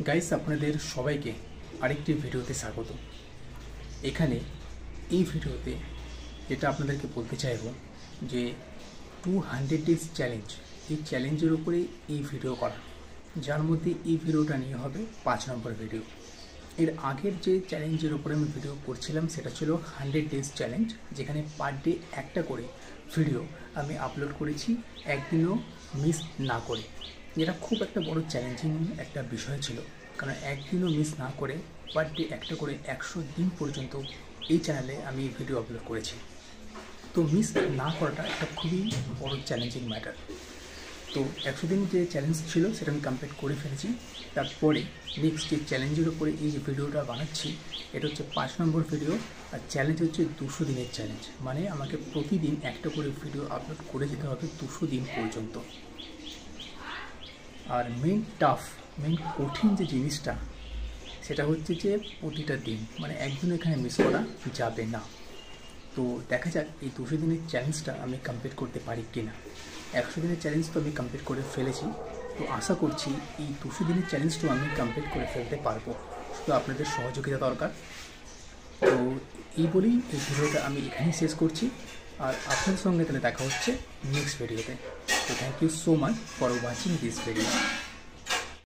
Guys আপনাদের সবাইকে আরেকটি ভিডিওতে স্বাগত। এখানে এই ভিডিওতে যেটা আপনাদেরকে বলতে চাইব যে 200 ডেজ চ্যালেঞ্জ, এই চ্যালেঞ্জের উপরে এই ভিডিও করা, যার মধ্যে এই ভিডিওটা নিয়ে হবে 5 নম্বর ভিডিও। এর আগের যে চ্যালেঞ্জের উপরে আমি ভিডিও করছিলাম সেটা ছিল 100 ডেজ চ্যালেঞ্জ, যেখানে পার ডে একটা করে ভিডিও আমি আপলোড করেছি একদিনও মিস না করে। এটা খুব একটা বড় চ্যালেঞ্জিং একটা বিষয় ছিল, কারণ একদিনও মিস না করে পার ডে একটা করে 100 দিন পর্যন্ত এই চ্যানেলে আমি ভিডিও আপলোড করেছি। তো মিস না করাটা একটা খুবই বড় চ্যালেঞ্জিং ম্যাটার। তো 100 দিন যে চ্যালেঞ্জ ছিল সেটা আমি কমপ্লিট করে ফেলেছি। তারপরে নেক্সট যে চ্যালেঞ্জের উপরে এই যে ভিডিওটা বানাচ্ছি এটা হচ্ছে 5 নম্বর ভিডিও। আর চ্যালেঞ্জ হচ্ছে 200 দিনের চ্যালেঞ্জ, মানে আমাকে প্রতিদিন একটা করে ভিডিও আপলোড করে যেতে হবে 200 দিন পর্যন্ত। আর মেন কঠিন যে জিনিসটা সেটা হচ্ছে যে প্রতিটা দিন, মানে একদিন এখানে মিস করা যাবে না। তো দেখা যাক এই 200 দিনের চ্যালেঞ্জটা আমি কমপ্লিট করতে পারি কি না। 100 দিনের চ্যালেঞ্জ তো আমি কমপ্লিট করে ফেলেছি, তো আশা করছি এই 200 দিনের চ্যালেঞ্জটাও আমি কমপ্লিট করে ফেলতে পারবো, শুধু আপনাদের সহযোগিতা দরকার। তো এই বলেই এই ভিডিওটা আমি এখানেই শেষ করছি, আর আপনাদের সঙ্গে তাহলে দেখা হচ্ছে নেক্সট ভিডিওতে। তো thank you so much for watching this video.